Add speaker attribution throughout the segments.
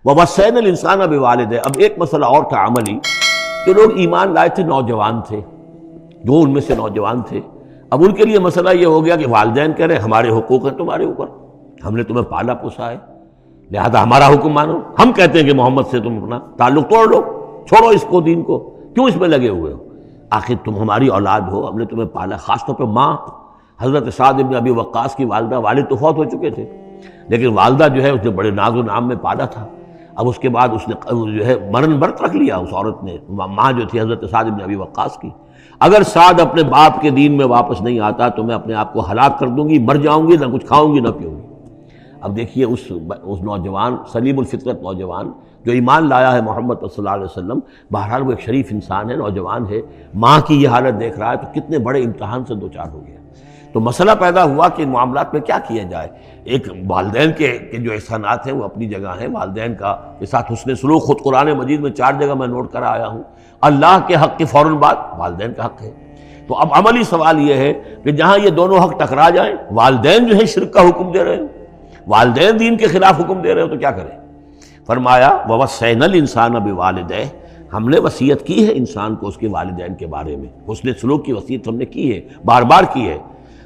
Speaker 1: وَوَصَّيْنَا الْإِنسَانَ بِوَالِدَيْهِ۔ اب ایک مسئلہ اور تھا عملی، کہ لوگ ایمان لائے تھے، نوجوان تھے، جو ان میں سے نوجوان تھے، اب ان کے لیے مسئلہ یہ ہو گیا کہ والدین کہہ رہے ہمارے حقوق ہیں تمہارے اوپر، ہم نے تمہیں پالا پوسا ہے، لہذا ہمارا حکم مانو۔ ہم کہتے ہیں کہ محمد سے تم اپنا تعلق توڑ لو، چھوڑو اس کو، دین کو، کیوں اس میں لگے ہوئے ہو؟ آخر تم ہماری اولاد ہو، ہم نے تمہیں پالا، خاص طور پہ ماں۔ حضرت سعد بن ابی وقاص کی والدہ، والد تو فوت ہو چکے تھے، لیکن والدہ جو ہے اس نے بڑے ناز و نام میں پالا تھا۔ اب اس کے بعد اس نے جو ہے مرن برت رکھ لیا اس عورت نے، ماں جو تھی حضرت سعد بن ابی وقاص کی، اگر سعد اپنے باپ کے دین میں واپس نہیں آتا تو میں اپنے آپ کو ہلاک کر دوں گی، مر جاؤں گی، نہ کچھ کھاؤں گی نہ پیوں گی۔ اب دیکھیے اس نوجوان، سلیم الفطرت نوجوان جو ایمان لایا ہے محمد صلی اللہ علیہ وسلم، بہرحال وہ ایک شریف انسان ہے، نوجوان ہے، ماں کی یہ حالت دیکھ رہا ہے تو کتنے بڑے امتحان سے دوچار ہو گیا۔ تو مسئلہ پیدا ہوا کہ ان معاملات میں کیا کیا جائے۔ ایک والدین کے جو احسانات ہیں وہ اپنی جگہ ہیں، والدین کا کے ساتھ حسن سلوک خود قرآن مجید میں 4 جگہ میں نوٹ کرا آیا ہوں۔ اللہ کے حق کے فوراً بعد والدین کا حق ہے۔ تو اب عملی سوال یہ ہے کہ جہاں یہ دونوں حق ٹکرا جائیں، والدین جو ہے شرک کا حکم دے رہے ہیں، والدین دین کے خلاف حکم دے رہے ہو، تو کیا کریں؟ فرمایا وَوَصَّيْنَا الْإِنسَانَ بِوَالِدَيْهِ، ہم نے وصیت کی ہے انسان کو اس کے والدین کے بارے میں، حسن سلوک کی وصیت ہم نے کی ہے، بار بار کی ہے۔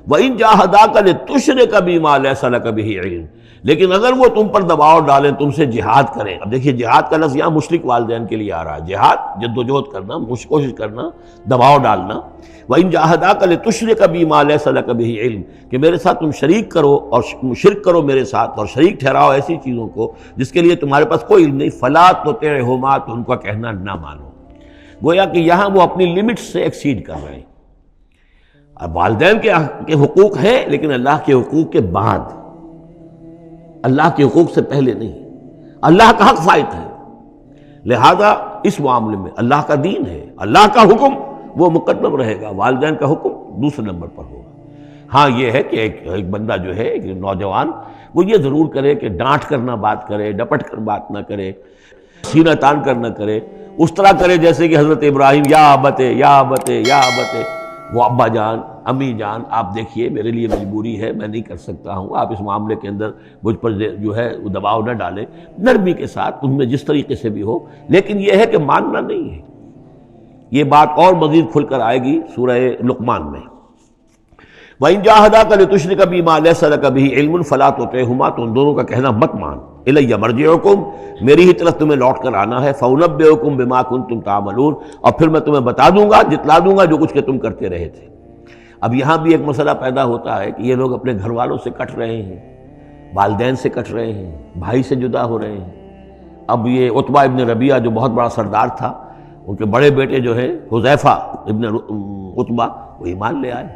Speaker 1: وَإِن جَاهَدَاكَ لِتُشْرِكَ بِمَا لَيْسَ لَكَ بِهِ عِلْمٌ، لیکن اگر وہ تم پر دباؤ ڈالیں، تم سے جہاد کریں۔ اب دیکھیے جہاد کا لفظ یہاں مشرک والدین کے لیے آ رہا ہے، جہاد جدوجہد کرنا، کوشش کرنا، دباؤ ڈالنا۔ وَإِن جَاهَدَاكَ لِتُشْرِكَ بِمَا لَيْسَ لَكَ بِهِ عِلْمٌ، کہ میرے ساتھ تم شریک کرو اور شرک کرو میرے ساتھ، اور شریک ٹھہراؤ ایسی چیزوں کو جس کے لیے تمہارے پاس کوئی علم نہیں، فَلَا تُطِعْهُمَا، تو ان کا کہنا نہ مانو۔ گویا کہ یہاں وہ اپنی لمٹ سے ایکسیڈ کر رہے ہیں۔ اب والدین کے حقوق ہیں، لیکن اللہ کے حقوق کے بعد، اللہ کے حقوق سے پہلے نہیں۔ اللہ کا حق فائق ہے، لہذا اس معاملے میں اللہ کا دین ہے، اللہ کا حکم وہ مقدم رہے گا، والدین کا حکم دوسرے نمبر پر ہوگا۔ ہاں یہ ہے کہ ایک بندہ جو ہے، ایک نوجوان، وہ یہ ضرور کرے کہ ڈانٹ کر نہ بات کرے، ڈپٹ کر بات نہ کرے، سینہ تان کر نہ کرے، اس طرح کرے جیسے کہ حضرت ابراہیم، یا ابتے یا ابتے یا ابتے، وہ ابا جان، امی جان، آپ دیکھیے میرے لیے مجبوری ہے، میں نہیں کر سکتا ہوں، آپ اس معاملے کے اندر مجھ پر جو ہے دباؤ نہ ڈالیں، نرمی کے ساتھ ان میں جس طریقے سے بھی ہو، لیکن یہ ہے کہ ماننا نہیں ہے۔ یہ بات اور مزید کھل کر آئے گی سورہ لقمان میں۔ وَإِن جَاهَدَاكَ لِتُشْرِكَ بِمَا لَيْسَ لَكَ بِهِ عِلْمٌ فَلَا تُطِعْهُمَا، تو ان دونوں کا کہنا مت مان۔ إِلَيَّ مَرْجِعُكُمْ، میری ہی طرف تمہیں لوٹ کر آنا ہے، فَأُنَبِّئُكُمْ بِمَا كُنتُمْ تَعْمَلُونَ، اور پھر میں تمہیں بتا دوں گا، جتلا دوں گا جو کچھ کہ تم کرتے رہے تھے۔ اب یہاں بھی ایک مسئلہ پیدا ہوتا ہے کہ یہ لوگ اپنے گھر والوں سے کٹ رہے ہیں، والدین سے کٹ رہے ہیں، بھائی سے جدا ہو رہے ہیں۔ اب یہ عتبہ ابن ربیعہ جو بہت بڑا سردار تھا، ان کے بڑے بیٹے جو ہے حذیفہ ابن عتبہ، وہ ایمان لے آئے،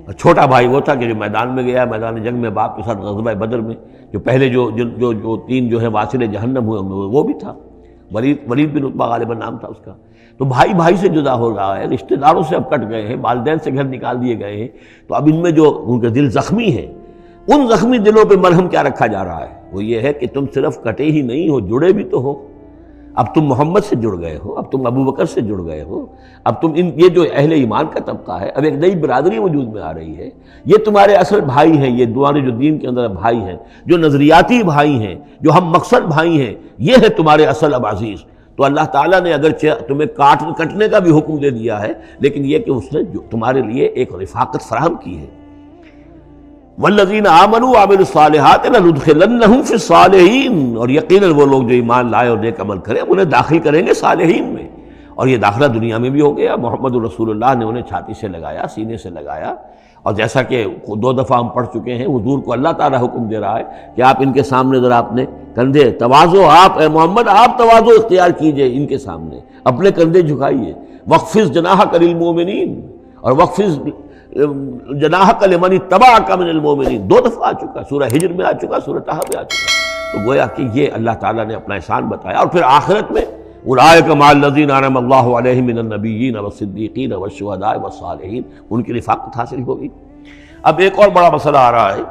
Speaker 1: اور چھوٹا بھائی وہ تھا کہ جو میدان میں گیا، میدان جنگ میں باپ کے ساتھ غزوہ بدر میں، جو پہلے جو 3 جو ہے واصل جہنم ہوئے ان میں وہ بھی تھا، ولید بن عتبہ غالباً نام تھا اس کا۔ تو بھائی بھائی سے جدا ہو رہا ہے، رشتہ داروں سے اب کٹ گئے ہیں، والدین سے گھر نکال دیے گئے ہیں، تو اب ان میں جو ان کے دل زخمی ہیں، ان زخمی دلوں پہ مرہم کیا رکھا جا رہا ہے؟ وہ یہ ہے کہ تم صرف کٹے ہی نہیں ہو، جڑے بھی تو ہو۔ اب تم محمد سے جڑ گئے ہو، اب تم ابو بکر سے جڑ گئے ہو، اب تم یہ جو اہل ایمان کا طبقہ ہے، اب ایک نئی برادری وجود میں آ رہی ہے، یہ تمہارے اصل بھائی ہیں، یہ تمہارے جو دین کے اندر بھائی ہیں، جو نظریاتی بھائی ہیں، جو ہم مقصد بھائی ہیں، یہ ہے تمہارے اصل اب عزیز۔ تو اللہ تعالیٰ نے اگرچہ تمہیں کٹنے کا بھی حکم دے دیا ہے، لیکن یہ کہ اس نے جو تمہارے لیے ایک رفاقت فراہم کی ہے۔ والذین آمنوا وعملوا الصالحات لندخلنہم فی الصالحین، اور یقیناً وہ لوگ جو ایمان لائے اور نیک عمل کرے انہیں داخل کریں گے صالحین میں، اور یہ داخلہ دنیا میں بھی ہو گیا۔ محمد رسول اللہ نے انہیں چھاتی سے لگایا، سینے سے لگایا، اور جیسا کہ 2 دفعہ ہم پڑھ چکے ہیں، حضور کو اللہ تعالیٰ حکم دے رہا ہے کہ آپ ان کے سامنے ذرا اپنے کندھے تواضع، آپ اے محمد آپ تواضع اختیار کیجئے ان کے سامنے، اپنے کندھے جھکائیے۔ وَاخْفِضْ جَنَاحَكَ لِلْمُؤْمِنِينَ، اور وَاخْفِضْ جَنَاحَكَ لِمَنِ اتَّبَعَكَ مِنَ الْمُؤْمِنِينَ، 2 دفعہ آ چکا، سورہ ہجر میں آ چکا، سورہ طہ میں آ چکا۔ تو گویا کہ یہ اللہ تعالیٰ نے اپنا احسان بتایا، اور پھر آخرت میں اولئک مع الذین انعم اللہ علیہم من النبیین والصدیقین والشہداء والصالحین، ان کی رفاقت حاصل ہوگی۔ اب ایک اور بڑا مسئلہ آ رہا ہے